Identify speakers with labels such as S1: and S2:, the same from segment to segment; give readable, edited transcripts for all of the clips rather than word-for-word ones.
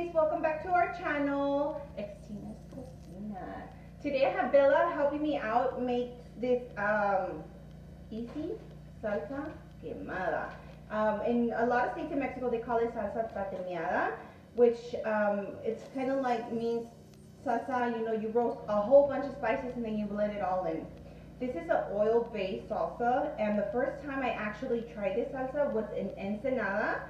S1: ladies, welcome back to our channel, Xtina's Cocina. Today I have Bella helping me out make this easy salsa quemada. In a lot of states in Mexico they call it salsa tatemada, which it's kind of like means salsa, you know, you roast a whole bunch of spices and then you blend it all in. This is an oil-based salsa, and the first time I actually tried this salsa was in Ensenada.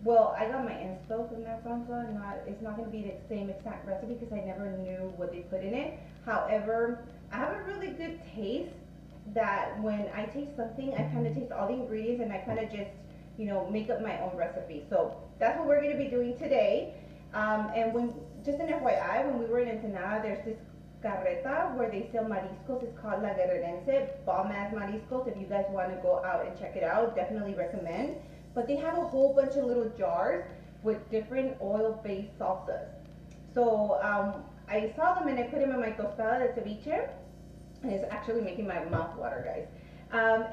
S1: Well, I got my inspo from that salsa. It's not going to be the same exact recipe because I never knew what they put in it. However, I have a really good taste that when I taste something, I kind of taste all the ingredients and I kind of just, you know, make up my own recipe. So that's what we're going to be doing today. And when, just an FYI, when we were in Ensenada, there's this carreta where they sell mariscos. It's called La Guerrerense, bomb ass mariscos. If you guys want to go out and check it out, definitely recommend. But they have a whole bunch of little jars with different oil-based salsas. So I saw them and I put them in my tostada de ceviche, and it's actually making my mouth water, guys.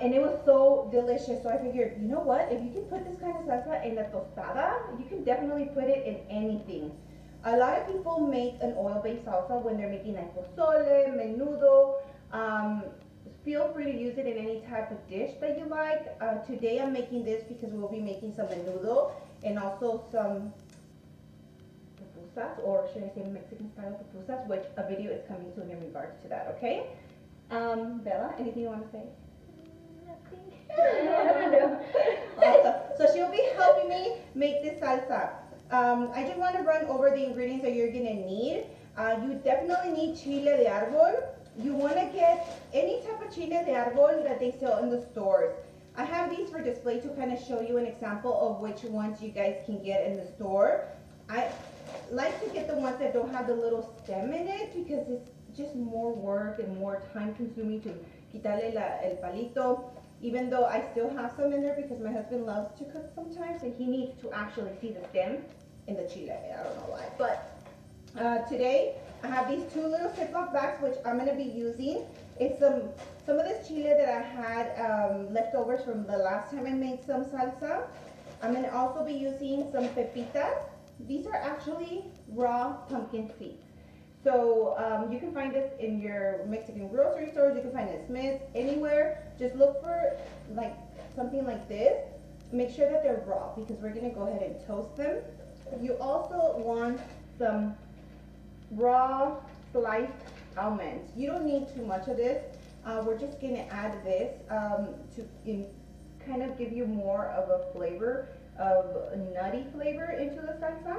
S1: And it was so delicious. So I figured, you know what? If you can put this kind of salsa in a tostada, you can definitely put it in anything. A lot of people make an oil-based salsa when they're making like pozole, menudo. Feel free to use it in any type of dish that you like. Today I'm making this because we'll be making some menudo and also some pupusas, or should I say Mexican style pupusas, which a video is coming soon in regards to that, okay? Bella, anything you want to say?
S2: Nothing.
S1: Awesome. So she'll be helping me make this salsa. I just want to run over the ingredients that you're going to need. You definitely need chile de árbol. You want to get any type of chile de árbol that they sell in the stores. I have these for display to kind of show you an example of which ones you guys can get in the store. I like to get the ones that don't have the little stem in it because it's just more work and more time consuming to quitarle el palito. Even though I still have some in there because my husband loves to cook sometimes and he needs to actually see the stem in the chile. I don't know why. But today I have these two little Ziploc bags which I'm going to be using. It's some of this chile that I had leftovers from the last time I made some salsa. I'm going to also be using some pepitas. These are actually raw pumpkin seeds. So you can find this in your Mexican grocery stores. You can find it at Smith's, anywhere. Just look for like something like this. Make sure that they're raw because we're going to go ahead and toast them. You also want some raw sliced almonds. You don't need too much of this. We're just going to add this to kind of give you more of a flavor, of a nutty flavor into the salsa.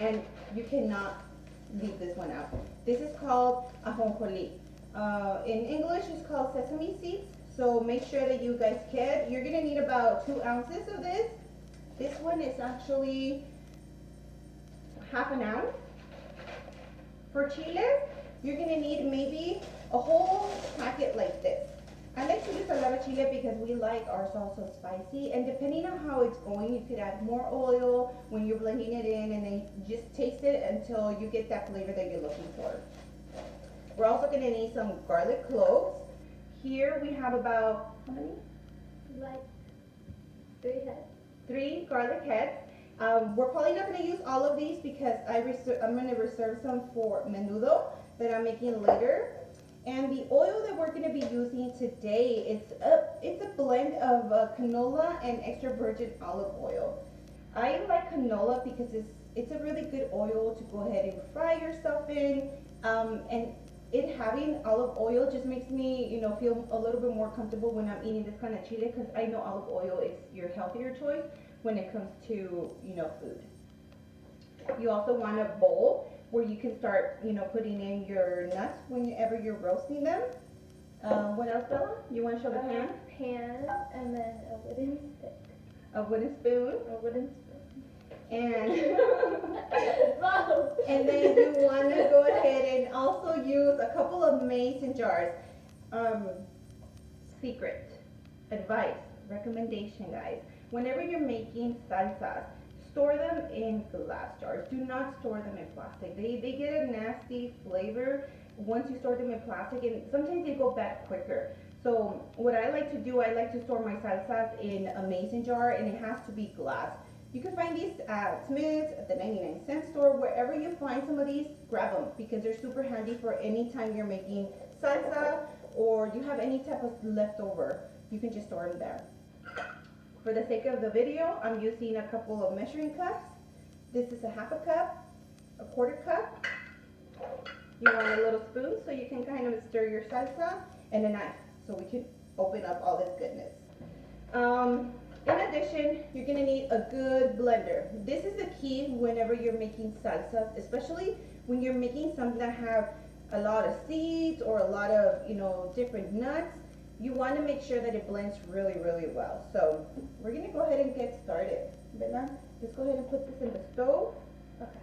S1: And you cannot leave this one out. This is called ajonjolí. In English, it's called sesame seeds. So make sure that you guys get. You're gonna need about 2 ounces of this. This one is actually half an ounce. For chile, you're gonna need maybe a whole packet like this. I like to use a lot of chile because we like our salsa spicy, and depending on how it's going, you could add more oil when you're blending it in, and then just taste it until you get that flavor that you're looking for. We're also going to need some garlic cloves. Here we have about, how many?
S2: Like 3 heads.
S1: 3 garlic heads. We're probably not going to use all of these because I'm going to reserve some for menudo that I'm making later. And the oil that we're going to be using today, it's a blend of canola and extra virgin olive oil. I like canola because it's a really good oil to go ahead and fry your stuff in. And it having olive oil just makes me, you know, feel a little bit more comfortable when I'm eating this kind of chile because I know olive oil is your healthier choice when it comes to, you know, food. You also want a bowl where you can start, you know, putting in your nuts whenever you're roasting them. What else, Bella? You want to show the pan?
S2: Pan, and then a wooden stick.
S1: A wooden spoon.
S2: A wooden spoon.
S1: And and then you want to go ahead and also use a couple of mason jars. Secret advice, recommendation, guys. Whenever you're making salsas, store them in glass jars. Do not store them in plastic. They get a nasty flavor once you store them in plastic, and sometimes they go bad quicker. So what I like to do, I like to store my salsas in a mason jar, and it has to be glass. You can find these at Smith's, at the 99-cent store, wherever you find some of these, grab them because they're super handy for any time you're making salsa or you have any type of leftover. You can just store them there. For the sake of the video, I'm using a couple of measuring cups. This is a half a cup, a quarter cup. You want a little spoon so you can kind of stir your salsa, and a knife so we can open up all this goodness. In addition, you're gonna need a good blender. This is the key whenever you're making salsa, especially when you're making something that have a lot of seeds or a lot of, different nuts. You want to make sure that it blends really, really well. So we're gonna go ahead and get started. Bella, let's go ahead and put this in the stove.
S2: Okay.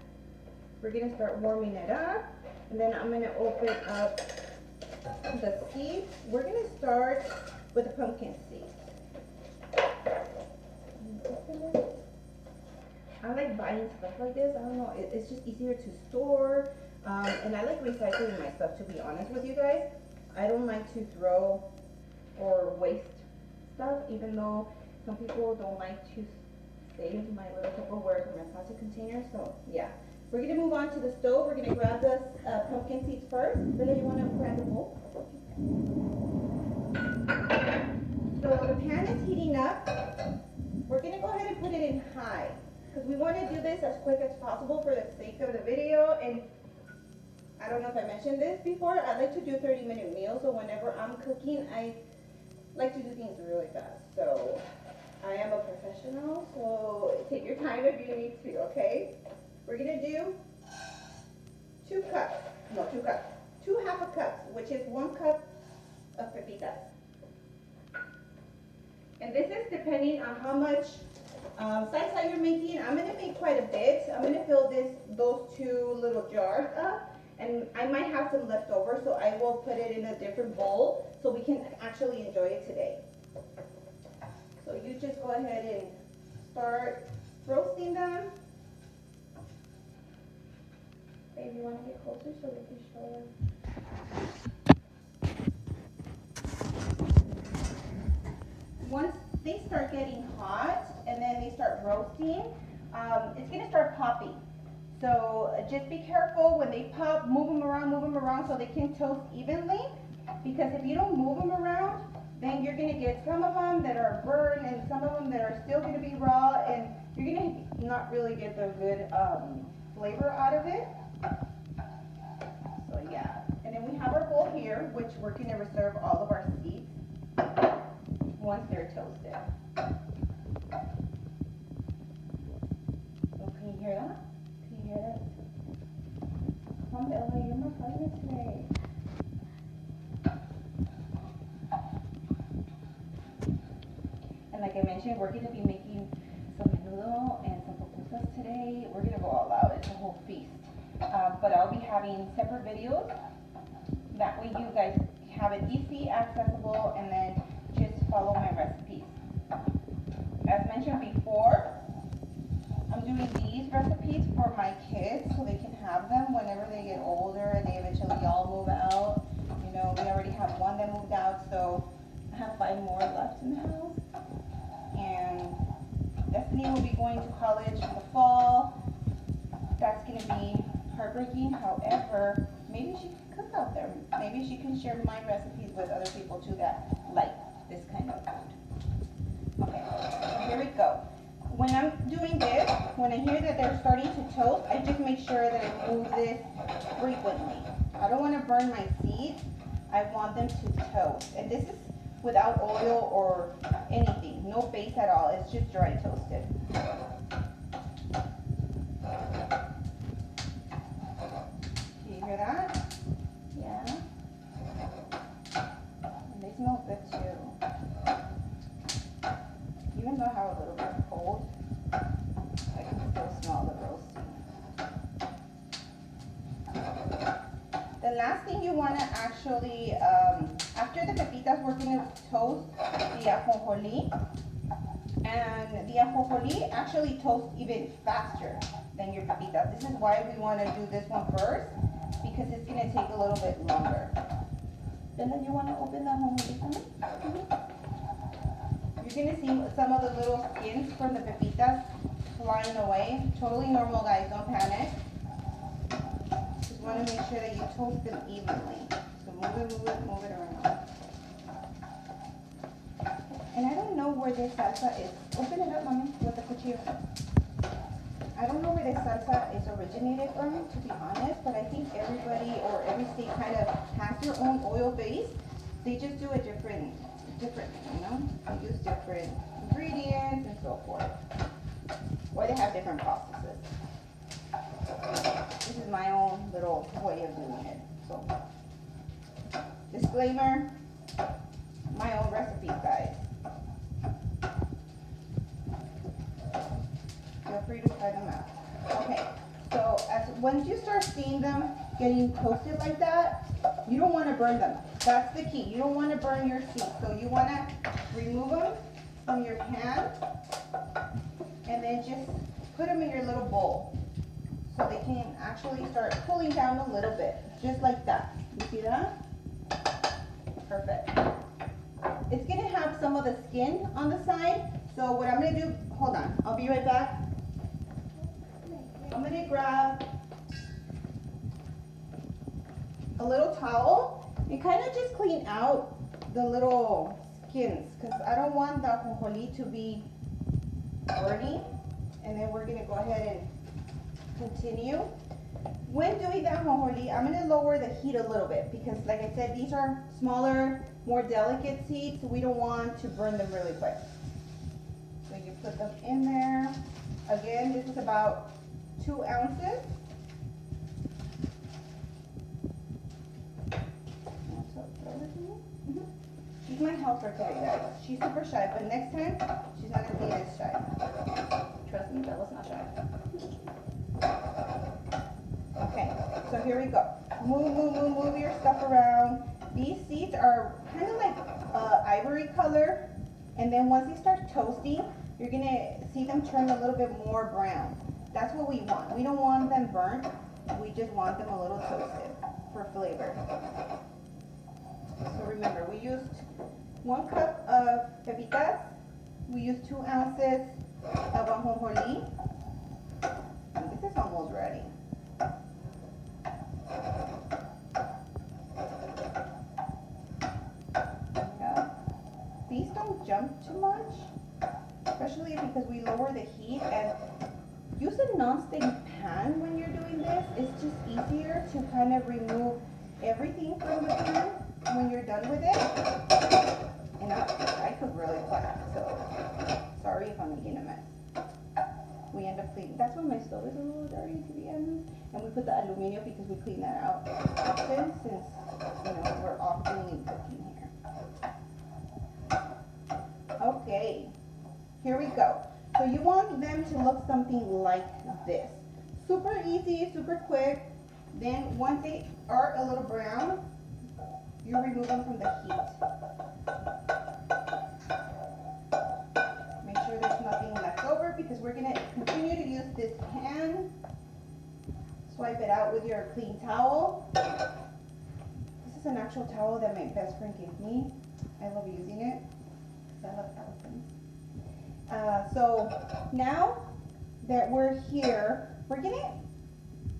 S1: We're gonna start warming it up, and then I'm gonna open up the seeds. We're gonna start with the pumpkin seeds. I like buying stuff like this. I don't know, it's just easier to store, and I like recycling my stuff, to be honest with you guys. I don't like to throw or waste stuff, even though some people don't like to save my little Tupperware or my plastic containers. So yeah, we're gonna move on to the stove. We're gonna grab the pumpkin seeds first. Then you wanna grab the bowl. So the pan is heating up. We're gonna go ahead and put it in high because we want to do this as quick as possible for the sake of the video. And I don't know if I mentioned this before, I like to do 30-minute meals. So whenever I'm cooking, I like to do things really fast. So I am a professional, so take your time if you need to, okay? We're gonna do 2 half a cups, which is 1 cup of pepitas. And this is depending on how much salsa you're making. I'm gonna make quite a bit. I'm gonna fill those 2 little jars up, and I might have some left over, so I will put it in a different bowl so we can actually enjoy it today. So you just go ahead and start roasting them.
S2: Babe, you want to get closer so we can show them?
S1: Once they start getting hot and then they start roasting, it's gonna start popping. So just be careful when they pop, move them around so they can toast evenly. Because if you don't move them around, then you're gonna get some of them that are burned and some of them that are still gonna be raw, and you're gonna not really get the good flavor out of it. So yeah, and then we have our bowl here, which we're gonna reserve all of our seeds once they're toasted. So can you hear that? Can you hear that? Come on, Bella, you're my partner today. And like I mentioned, we're gonna be making some menudo and some pupusas today. We're gonna go all out. It's a whole feast. But I'll be having separate videos. That way you guys have it easy, accessible, and then just follow my recipes. As mentioned before, I'm doing these recipes for my kids so they can have them whenever they get older and they eventually all move out. We already have one that moved out, so I have 5 more left in the house. And Destiny will be going to college in the fall. That's going to be heartbreaking. However, maybe she can cook out there. Maybe she can share my recipes with other people too that like this kind of food. Okay, so here we go. When I'm doing this, when I hear that they're starting to toast, I just make sure that I move this frequently. I don't want to burn my seeds. I want them to toast. And this is without oil or anything. No base at all. It's just dry toasted. Do you hear that? Yeah. And they smell good too. Even though I have a little bit cold, I can still smell the roasting. The last thing you want to actually, after the pepitas, we're going to toast the ajonjolí. And the ajonjolí actually toasts even faster than your pepitas. This is why we want to do this one first, because it's going to take a little bit longer. And then you want to open the ajonjolí for me? You're going to see some of the little skins from the pepitas flying away. Totally normal, guys, don't panic. Just want to make sure that you toast them evenly. So move it around. And I don't know where this salsa is. Open it up, mommy, with the cuchillo. I don't know where this salsa is originated from, to be honest, but I think everybody or every state kind of has their own oil base. They just do it different, you know? They use different ingredients and so forth. Or they have different processes. This is my own little way of doing it. So, disclaimer, my own recipes, guys. Feel free to try them out. Okay, so once you start seeing them getting toasted like that, you don't want to burn them. That's the key. You don't want to burn your seeds. So you want to remove them from your pan and then just put them in your little bowl so they can actually start cooling down a little bit, just like that. You see that? Perfect. It's going to have some of the skin on the side. So what I'm going to do, hold on, I'll be right back. I'm going to grab a little towel and kind of just clean out the little skins because I don't want the ajonjolí to be burning. And then we're going to go ahead and continue. When doing the ajonjolí, I'm going to lower the heat a little bit because, like I said, these are smaller, more delicate seeds, so we don't want to burn them really quick. So you put them in there. Again, this is about 2 ounces. She's my helper today, guys. She's super shy, but next time, she's not going to be as shy. Trust me, Bella's not shy. Okay, so here we go. Move your stuff around. These seeds are kind of like ivory color, and then once they start toasting, you're going to see them turn a little bit more brown. That's what we want. We don't want them burnt. We just want them a little toasted for flavor. So remember, we used 1 cup of pepitas. We used 2 ounces of ajonjolí. And this is almost ready. Yeah. These don't jump too much, especially because we lower the heat, and use a non-stick pan when you're doing this. It's just easier to kind of remove everything from the pan when you're done with it. And I cook really fast, so sorry if I'm making a mess. We end up cleaning. That's why my stove is a little dirty, to be honest. And we put the aluminum because we clean that out often, since we're often cooking here. Okay, here we go. So you want them to look something like this. Super easy, super quick. Then once they are a little brown, you remove them from the heat. Make sure there's nothing left over because we're going to continue to use this pan. Swipe it out with your clean towel. This is an actual towel that my best friend gave me. I love using it because I love elephants. So now that we're here, we're going to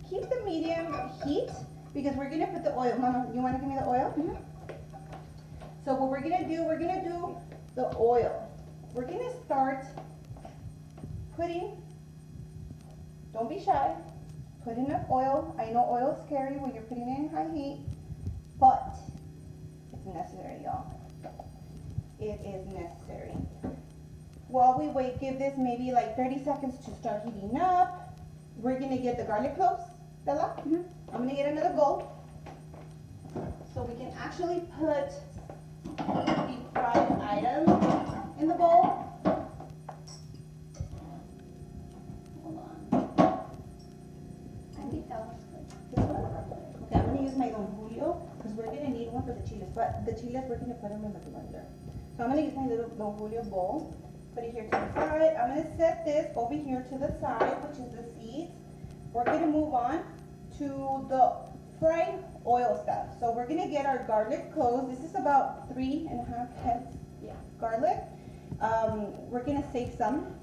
S1: keep the medium heat because we're going to put the oil. Mama, you want to give me the oil? Mm-hmm. So what we're going to do the oil. We're going to start putting, don't be shy, put enough oil. I know oil is scary when you're putting it in high heat, but it's necessary, y'all. It is necessary. While we wait, give this maybe like 30 seconds to start heating up. We're going to get the garlic cloves, Bella. Mm-hmm. I'm going to get another bowl so we can actually put the fried items in the bowl. Hold on.
S2: I think that looks good.
S1: This one? Okay, I'm going to use my Don Julio because we're going to need one for the chiles. But the chiles, we're going to put them in the blender. So I'm going to use my little Don Julio bowl. Put it here to the side. I'm going to set this over here to the side, which is the seeds. We're going to move on to the fried oil stuff. So we're going to get our garlic cloves. This is about 3.5 heads garlic. We're going to save some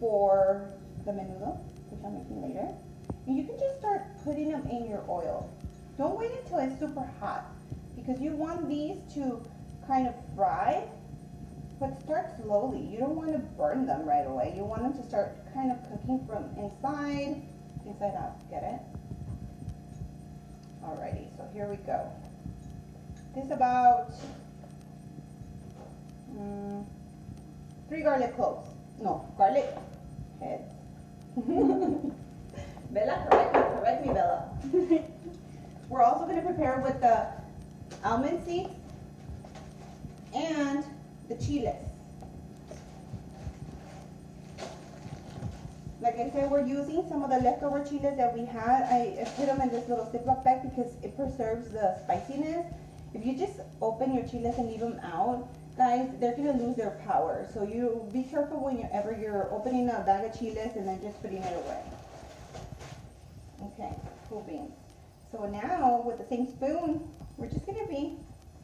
S1: for the menudo, which I'm making later. And you can just start putting them in your oil. Don't wait until it's super hot because you want these to kind of fry, but start slowly. You don't want to burn them right away. You want them to start kind of cooking from inside out. Get it? Alrighty, so here we go. This is about 3 garlic cloves. No, garlic heads. Bella, correct me, Bella. We're also going to prepare with the almond seeds and the chiles. Like I said, we're using some of the leftover chiles that we had. I put them in this little Ziploc bag because it preserves the spiciness. If you just open your chiles and leave them out, guys, they're gonna lose their power. So you be careful whenever you're opening a bag of chiles and then just putting it away. Okay, cool beans. So now with the same spoon, we're just gonna be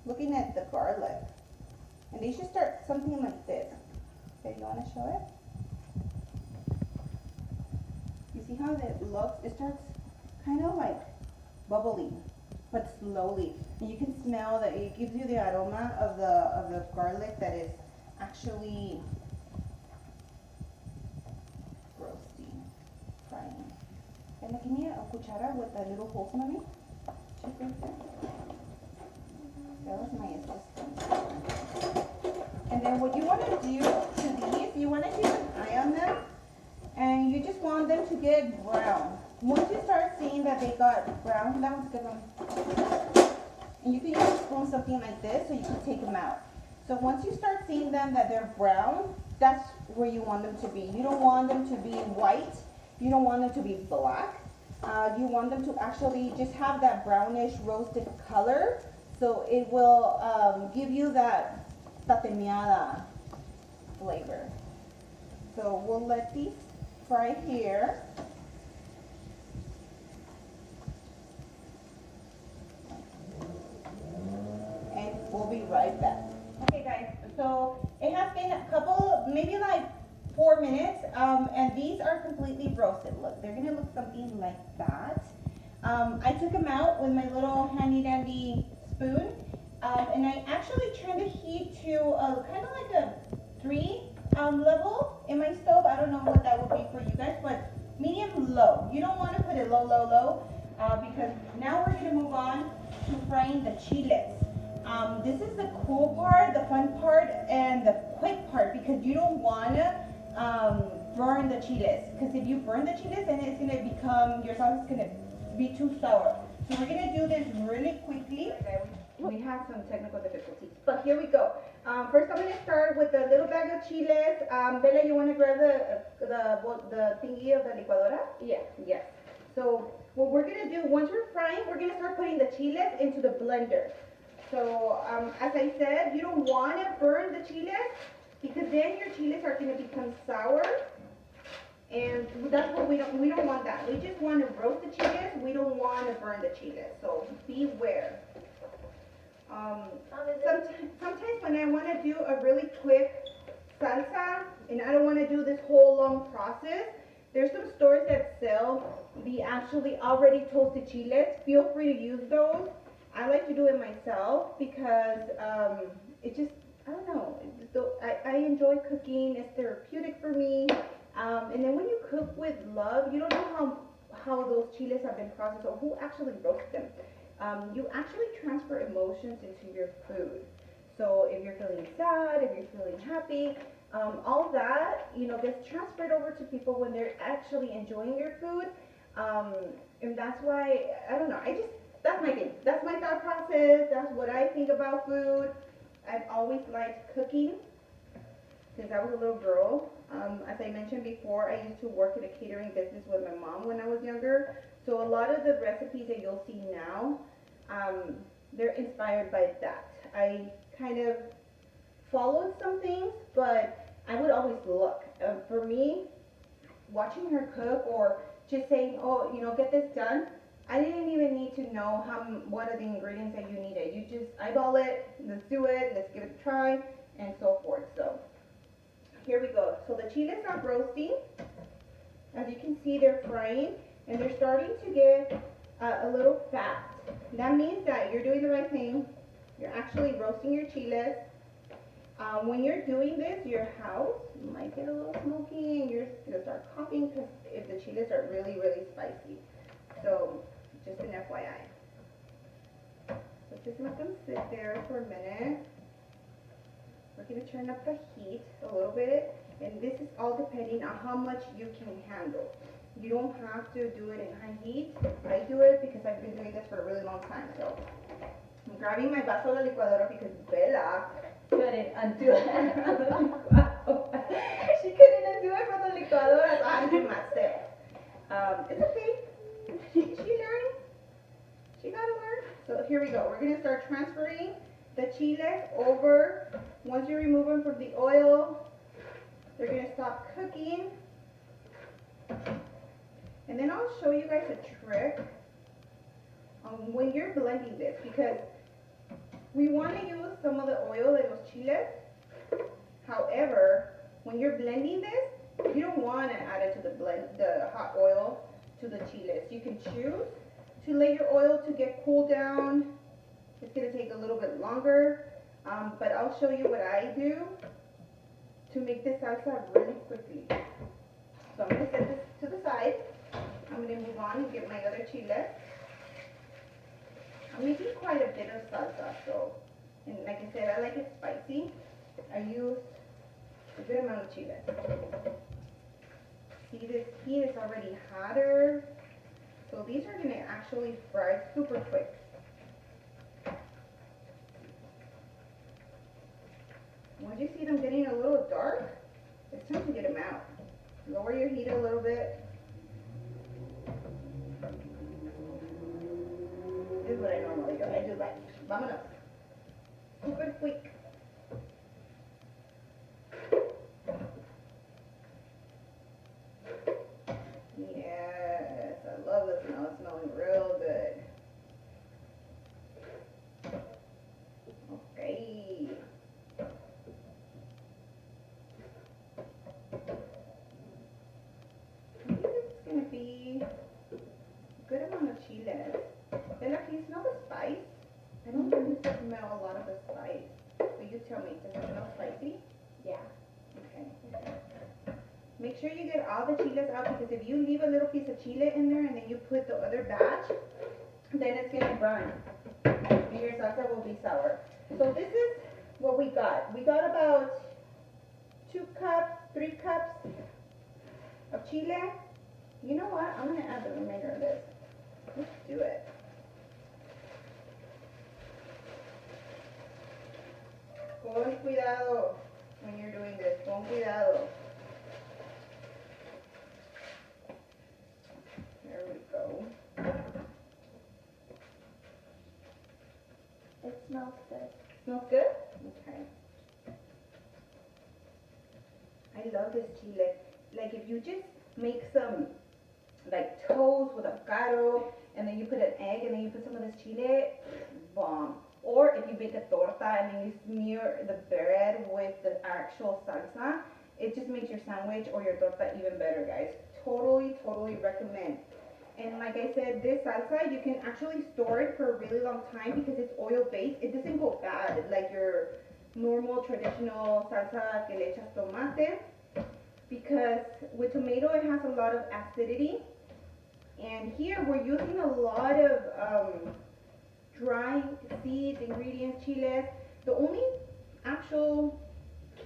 S1: looking at the garlic. And they should start something like this. Okay, you wanna show it? You see how it looks? It starts kind of like bubbling, but slowly. And you can smell that it gives you the aroma of the garlic that is actually roasting, frying. And give me a cuchara with a little holes in it. Check right there. That was my assistant. And then what you want to do to these, you want to keep an eye on them. And you just want them to get brown. Once you start seeing that they got brown, that was a good one. And you can use a spoon, something like this, so you can take them out. So once you start seeing them that they're brown, that's where you want them to be. You don't want them to be white. You don't want them to be black. You want them to actually just have that brownish roasted color. So it will give you that tatemada flavor. So we'll let these fry here. And we'll be right back. Okay guys, so it has been a couple, maybe like 4 minutes, and these are completely roasted. Look, they're gonna look something like that. I took them out with my little handy dandy spoon, and I actually turned the heat to kind of like a 3 level in my stove. I don't know what that would be for you guys, but medium low. You don't want to put it low, because now we're going to move on to frying the chiles. This is the cool part, the fun part, and the quick part, because you don't want to burn the chiles. Because if you burn the chiles, then it's going to become, your sauce is going to be too sour. So we're going to do this really quickly. We have some technical difficulties, but here we go. First, I'm going to start with a little bag of chiles. Bella, you want to grab the thingy of the licuadora? Yeah. Yes. So what we're going to do, once we're frying, we're going to start putting the chiles into the blender. So as I said, you don't want to burn the chiles because then your chiles are going to become sour. And that's what we don't want that. We just want to roast the chiles. We don't want to burn the chiles. So beware. Sometimes when I want to do a really quick salsa and I don't want to do this whole long process, there's some stores that sell the actually already toasted chiles. Feel free to use those. I like to do it myself because it just, I don't know, I enjoy cooking. It's therapeutic for me. And then when you cook with love, you don't know how those chiles have been processed or who actually roasted them. You actually transfer emotions into your food. So if you're feeling sad, if you're feeling happy, all that, gets transferred over to people when they're actually enjoying your food. And that's why, I don't know, that's my thing. That's my thought process. That's what I think about food. I've always liked cooking since I was a little girl. As I mentioned before, I used to work in a catering business with my mom when I was younger. So a lot of the recipes that you'll see now, they're inspired by that. I kind of followed some things, but I would always look. For me, watching her cook or just saying, oh, get this done, I didn't even need to know what are the ingredients that you needed. You just eyeball it, let's do it, let's give it a try, and so forth. So here we go. So the chiles are roasting. As you can see, they're frying and they're starting to get a little fat. That means that you're doing the right thing. You're actually roasting your chiles. When you're doing this, your house might get a little smoky and you're gonna start coughing because if the chiles are really, really spicy. So just an FYI. So just let them sit there for a minute. We're gonna turn up the heat a little bit, and this is all depending on how much you can handle. You don't have to do it in high heat. I do it because I've been doing this for a really long time. So I'm grabbing my vaso de la licuadora because Bella couldn't undo it from the licuadora. She couldn't undo it from the licuadora, so I do it myself. It's okay. She learned. She gotta learn. So here we go. We're gonna start transferring the chiles over. Once you remove them from the oil, they're gonna stop cooking. And then I'll show you guys a trick when you're blending this, because we want to use some of the oil in those chiles. However, when you're blending this, you don't want to add it to the hot oil to the chiles. You can choose to let your oil to get cooled down. It's going to take a little bit longer, but I'll show you what I do to make this salsa really quickly. So I'm going to set this to the side. I'm going to move on and get my other chile. I'm making quite a bit of salsa, so, and like I said, I like it spicy. I use a good amount of chile. See, this heat is already hotter, so these are going to actually fry super quick. Once you see them getting a little dark, it's time to get them out. Lower your heat a little bit. This is what I normally do. I do like, vámonos. Super quick. Yes, I love the smell. It's smelling real good. Okay. I think it's going to be a good amount of chile. Bella, can you smell the spice? I don't really smell a lot of the spice. But you tell me, does it smell spicy?
S2: Yeah.
S1: Okay. Make sure you get all the chiles out, because if you leave a little piece of chile in there and then you put the other batch, then it's going to burn. And your salsa will be sour. So this is what we got. We got about 2 cups, 3 cups of chile. You know what? I'm going to add the remainder of this. Let's do it. Con cuidado when you're doing this. Con cuidado. There we go.
S2: It smells good.
S1: Smells good? Okay. I love this chile. Like if you just make some like toast with avocado and then you put an egg and then you put some of this chile, bomb. Or if you make a torta and then you smear the bread with the actual salsa, it just makes your sandwich or your torta even better, guys. Totally, totally recommend. And like I said, this salsa, you can actually store it for a really long time because it's oil-based. It doesn't go bad like your normal traditional salsa que le echas tomate, because with tomato it has a lot of acidity. And here we're using a lot of dry seeds, ingredients, chiles. The only actual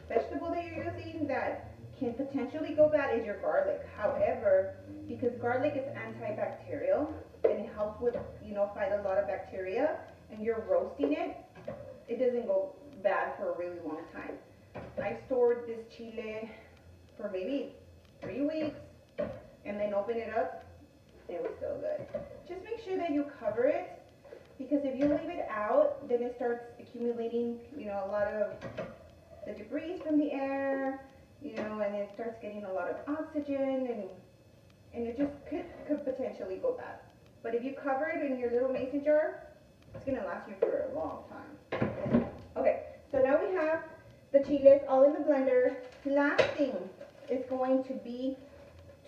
S1: vegetable that you're using that can potentially go bad is your garlic. However, because garlic is antibacterial and it helps with, fight a lot of bacteria, and you're roasting it, it doesn't go bad for a really long time. I stored this chile for maybe 3 weeks and then open it up, it was still good. Just make sure that you cover it, because if you leave it out, then it starts accumulating, a lot of the debris from the air, and it starts getting a lot of oxygen, and it just could potentially go bad. But if you cover it in your little mason jar, it's gonna last you for a long time. Okay, so now we have the chiles all in the blender. Last thing is going to be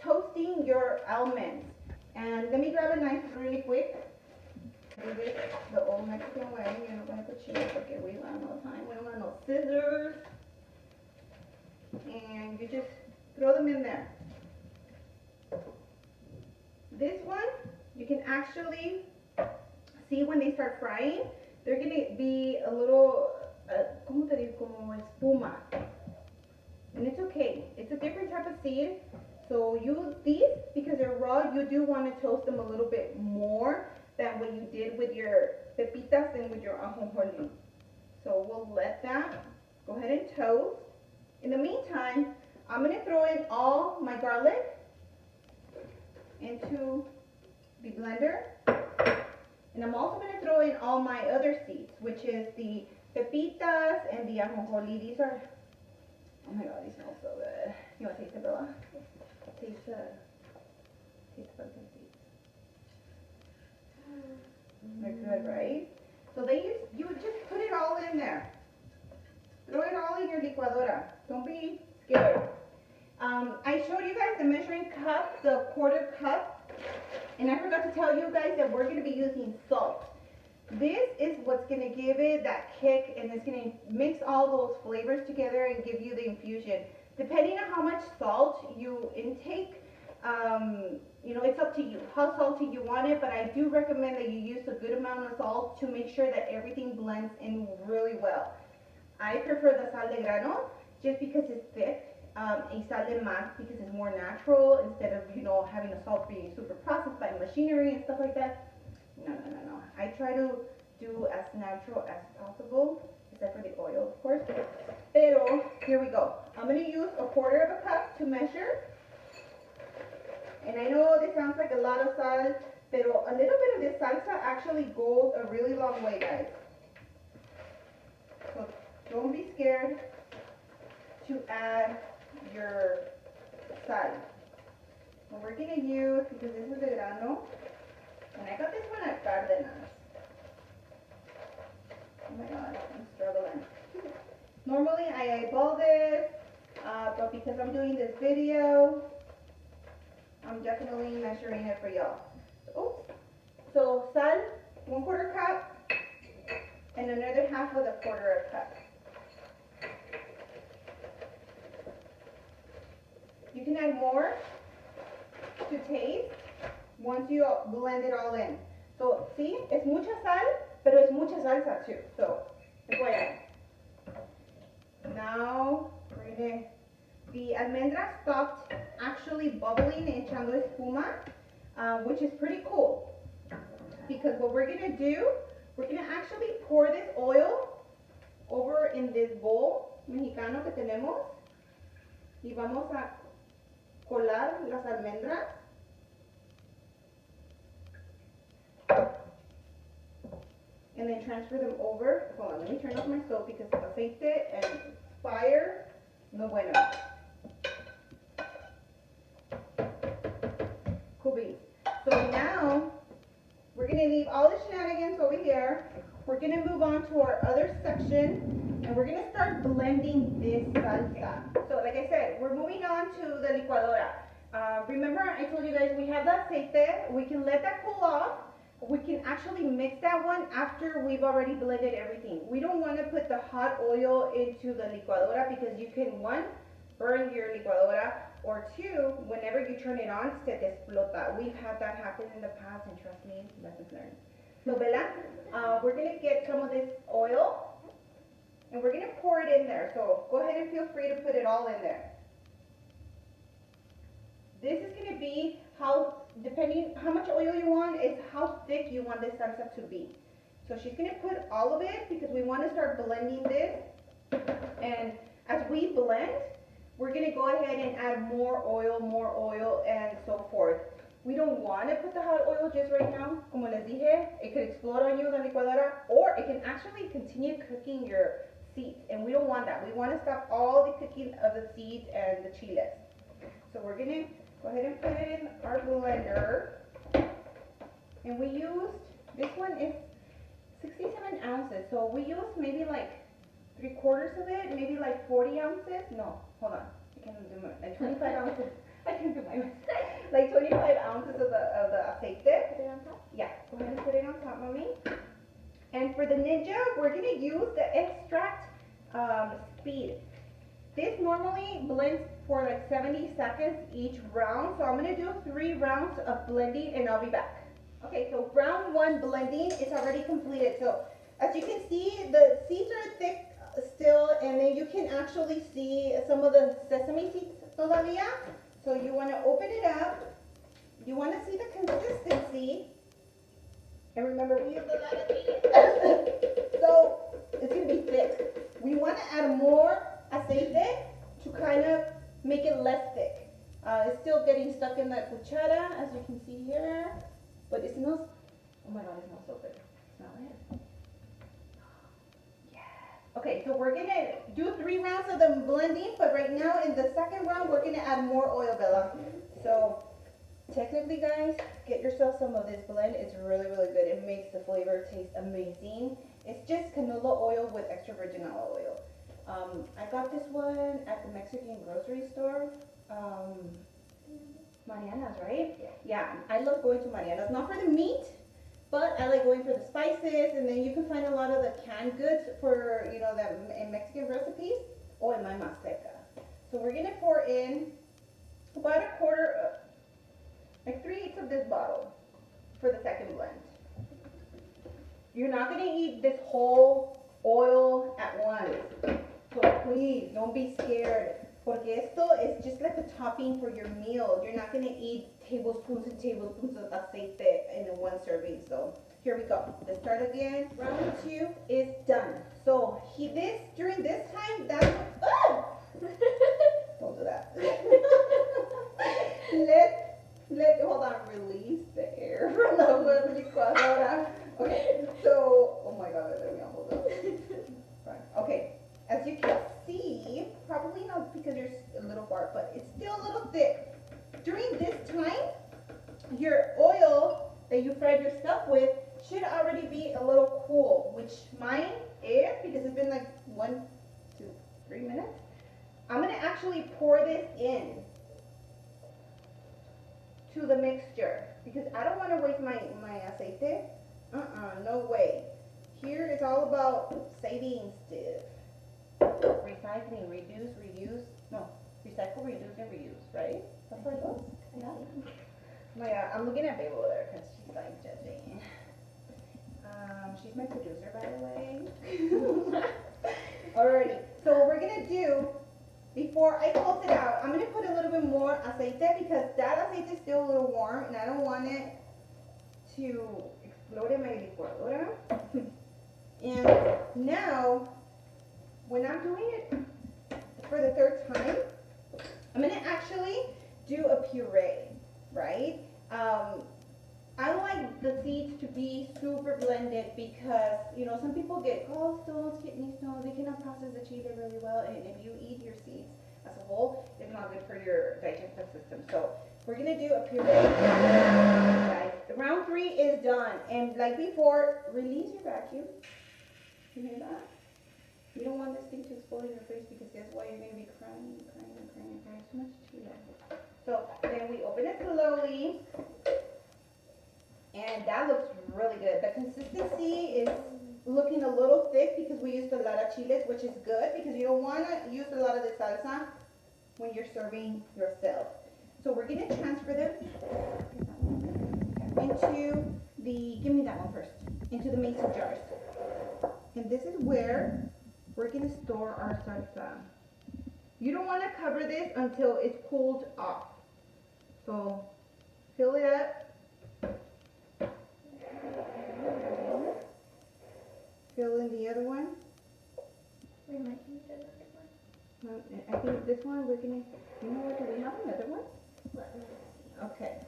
S1: toasting your almonds. And let me grab a knife really quick. Do this the old Mexican way. You're not gonna put chili porque we don't have no time. We don't have no scissors. And you just throw them in there. This one, you can actually see when they start frying, they're gonna be a little, ¿cómo te digo? Como espuma. And it's okay. It's a different type of seed. So use these because they're raw. You do want to toast them a little bit more than what you did with your pepitas and with your ajonjolí. So we'll let that go ahead and toast. In the meantime, I'm going to throw in all my garlic into the blender. And I'm also going to throw in all my other seeds, which is the pepitas and the ajonjolí. These are, oh my god, these smell so good. You want to taste it, Bella? Taste the pumpkin seeds. They're good, right? So you would just put it all in there. Throw it all in your licuadora. Don't be scared. I showed you guys the measuring cup, the quarter cup, and I forgot to tell you guys that we're going to be using salt. This is what's going to give it that kick, and it's going to mix all those flavors together and give you the infusion. Depending on how much salt you intake, you know, it's up to you how salty you want it, but I do recommend that you use a good amount of salt to make sure that everything blends in really well. I prefer the sal de grano just because it's thick, y sal de mar because it's more natural instead of, you know, having the salt being super processed by machinery and stuff like that. No. I try to do as natural as possible, except for the oil, of course. Pero, here we go. I'm going to use a quarter of a cup to measure. And I know this sounds like a lot of sal, pero a little bit of this salsa actually goes a really long way, guys. So don't be scared to add your sal. What we're going to use, because this is the grano, and I got this one at Cárdenas. Oh my god, I'm struggling. Normally I eyeball this, but because I'm doing this video, I'm definitely measuring it for y'all. Oops. So sal, 1/4 cup, and another half of the 1/4 cup. You can add more to taste once you blend it all in. So see, it's mucha sal, pero es mucha salsa too. So let's go ahead. Now we're gonna, the almendra stopped actually bubbling and echando espuma, which is pretty cool. Because what we're gonna do, we're gonna actually pour this oil over in this bowl mexicano que tenemos, y vamos a colar las almendras. And then transfer them over. Hold on, let me turn off my stove because aceite and fire, no bueno. Cool beans. So now, we're going to leave all the shenanigans over here. We're going to move on to our other section, and we're going to start blending this salsa. So like I said, we're moving on to the licuadora. Remember I told you guys we have the aceite. We can let that cool off. We can actually mix that one after we've already blended everything. We don't want to put the hot oil into the licuadora because you can, one, burn your licuadora, or two, whenever you turn it on, se te explota. We've had that happen in the past, and trust me, lessons learned. So Bella, we're going to get some of this oil, and we're going to pour it in there. So go ahead and feel free to put it all in there. This is going to be how, depending how much oil you want, is how thick you want this salsa to be. So she's going to put all of it because we want to start blending this. And as we blend, we're going to go ahead and add more oil, and so forth. We don't want to put the hot oil just right now. Como les dije, it could explode on you, the licuadora, or it can actually continue cooking your seeds. And we don't want that. We want to stop all the cooking of the seeds and the chiles. So we're going to go ahead and put it in our blender. And we used, this one is 67 ounces. So we used maybe like 3/4 of it, maybe like 40 ounces. No, hold on. I can't do it. Like 25 ounces I can do my like 25 ounces of the aceite.
S2: Put it on top.
S1: Yeah, go ahead and put it on top, mommy. And for the ninja, we're gonna use the extract speed. This normally blends for like 70 seconds each round, so I'm gonna do 3 rounds of blending and I'll be back. Okay, so round 1 blending is already completed. So as you can see, the seeds are thick still, and then you can actually see some of the sesame seeds todavía. So you wanna open it up. You wanna see the consistency. And remember, we use a lot of these. So it's gonna be thick. We wanna add more aceite to kind of make it less thick. It's still getting stuck in that cuchara, as you can see here. But it smells, oh my God, it smells so good. Smell it. Yeah. Okay, so we're gonna do 3 rounds of the blending, but right now in the second round, we're gonna add more oil, Bella. So technically, guys, get yourself some of this blend. It's really, really good. It makes the flavor taste amazing. It's just canola oil with extra virgin olive oil. I got this one at the Mexican grocery store. Mariana's, right? Yeah, I love going to Mariana's. Not for the meat, but I like going for the spices, and then you can find a lot of the canned goods for, you know, the Mexican recipes. Oh, and my maseca. So we're gonna pour in about a quarter, like 3/8 of this bottle for the second blend. You're not gonna eat this whole oil at once. So please, don't be scared. Porque esto is just like a topping for your meal. You're not gonna eat tablespoons and tablespoons of aceite in one serving. So here we go. Let's start again. Round 2 is done. So during this time, don't do that. Hold on, release the air from the licuadora. Okay, so, oh my God, let me hold up. Right. Okay, as you can see, probably not because you're a little far, but it's still a little thick. During this time, your oil that you fried your stuff with should already be a little cool, which mine is because it's been like 1 to 3 minutes. I'm gonna actually pour this in to the mixture because I don't want to waste my aceite. No way. Here it's all about saving stuff. Recycling, reduce, reuse. No, recycle, reduce, and reuse, right? That's how it goes? Yeah. I'm looking at Babe over there because she's like judging. She's my producer, by the way. Alrighty, so what we're gonna do, before I close it out, I'm gonna put a little bit more aceite because that aceite is still a little warm and I don't want it to explode in my licuadora. And now, when I'm doing it for the 3rd time, I'm gonna actually do a puree, right? I like the seeds to be super blended because, you know, some people get gallstones, kidney stones, they cannot process the chile really well, and if you eat your seeds as a whole, it's not good for your digestive system. So we're gonna do a puree. Guys, round 3 is done, and like before, release your vacuum. You hear that? You don't want this thing to explode in your face because guess what? You're gonna be crying too much chile. So then we open it slowly. And that looks really good. The consistency is looking a little thick because we used a lot of chiles, which is good because you don't want to use a lot of the salsa when you're serving yourself. So we're going to transfer them into give me that one first, into the mason jars. And this is where we're going to store our salsa. You don't want to cover this until it's cooled off. So fill it up. Fill in the other one.
S2: We might use another one.
S1: I think this one we're gonna, you know what, do we have another one?
S2: Let me see.
S1: Okay,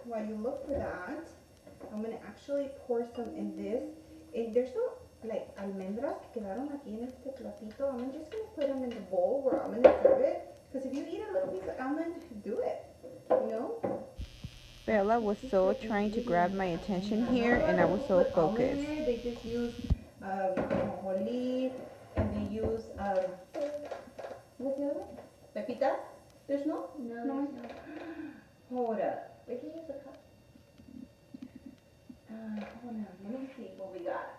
S1: while you look for that, I'm gonna actually pour some in this. And there's some like almendras que quedaron aquí en este platito. I'm just gonna put them in the bowl where I'm gonna serve it. Because if you eat a little piece of almond, do it, you know?
S3: Bella was so trying to grab my attention here, and I was so focused.
S1: They just use olive, and they use what's the other one? Pepitas, There's no?
S2: No,
S1: No.
S2: there's not.
S1: Hold up.
S2: We can use a cup.
S1: Hold on. Let me see what we got.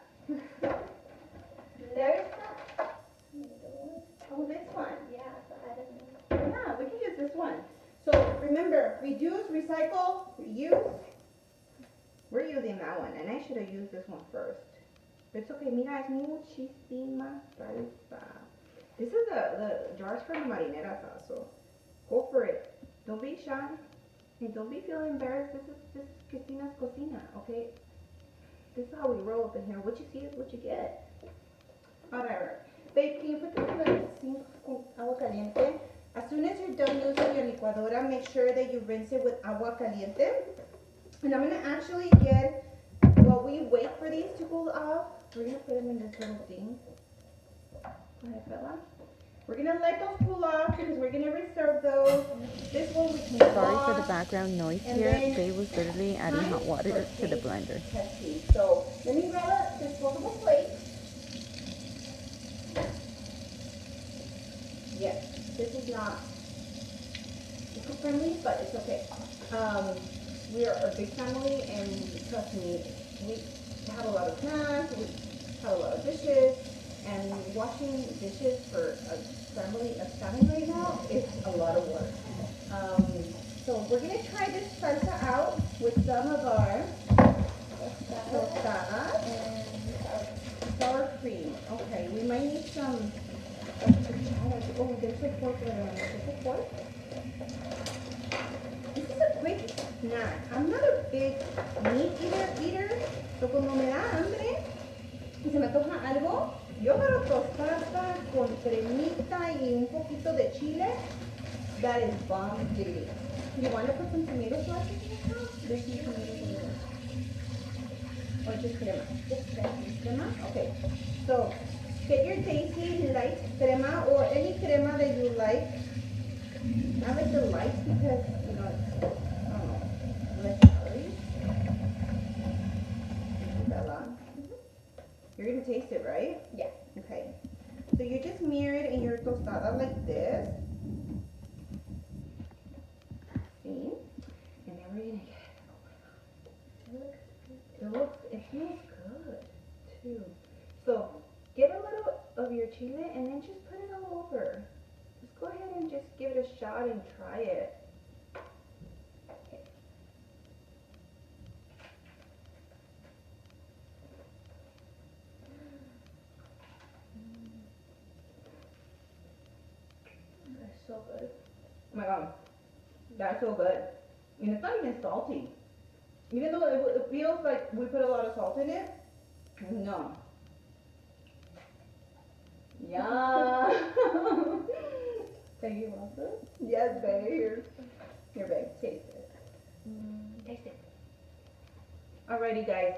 S2: There's some.
S1: Oh, this one.
S2: Yeah, so I don't know.
S1: Yeah, we can use this one. So remember, reduce, recycle, reuse. We're using that one, and I should have used this one first. But it's okay. Mira, es muchísima salsa. This is the jars from the marinera salsa. Go for it. Don't be shy. And don't be feeling embarrassed. This is Christina's cocina, okay? This is how we roll up in here. What you see is what you get. Alright. Babe, can you put this in the sink con agua caliente? As soon as you're done using your licuadora, make sure that you rinse it with agua caliente. And I'm going to actually get, while we wait for these to cool off, we're going to put them in this little thing. Go ahead, Bella. We're going to let those cool off because we're going to reserve those. This one we can
S3: Sorry for the
S1: wash.
S3: background noise
S1: And
S3: here.
S1: then-
S3: Babe was literally adding hot water to the blender.
S1: Testing. So let me grab a disposable plate. Yes, this is not eco friendly, but it's okay. We are a big family, and trust me, we have a lot of snacks, we have a lot of dishes, and washing dishes for a family of 7 right now is a lot of work. So we're gonna try this salsa out with some of our tostadas and sour cream. Okay, we might need some. Oh, there's a fork right around. There's a fork. This is a quick snack. I'm not a big meat eater, so cuando me da hambre y se me antoja algo, yo agarro tostada con cremita y un poquito de chile. That is bomb diggity. You want to put some tomato sauce in this house? There's some tomatoes in there. Or just crema? Just crema? Okay. So, get your tasty light crema or any crema that you like. I like the light because, you know, I don't know, less calories. Bella. You're going to taste it, right?
S2: Yeah.
S1: Okay. So you just mirror it in your tostada like this. See? And then we're going to get it feels good too. So get a little of your chile and then just put it all over. Just go ahead and just give it a shot and try it.
S2: That's so good.
S1: Oh my god, that's so good. And it's not even salty. Even though it feels like we put a lot of salt in it, no. Yeah.
S2: Baby, you want this?
S1: Yes, babe. Here, babe. Taste it.
S2: Taste it.
S1: Alrighty, guys.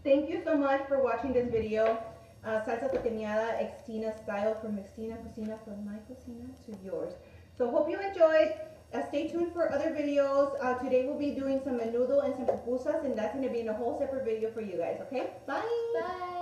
S1: Thank you so much for watching this video. Salsa Tatemada Xtina style, from Xtina Cocina, from my cocina to yours. So hope you enjoyed. Stay tuned for other videos. Today we'll be doing some menudo and some pupusas, and that's going to be in a whole separate video for you guys, okay? Bye!
S2: Bye.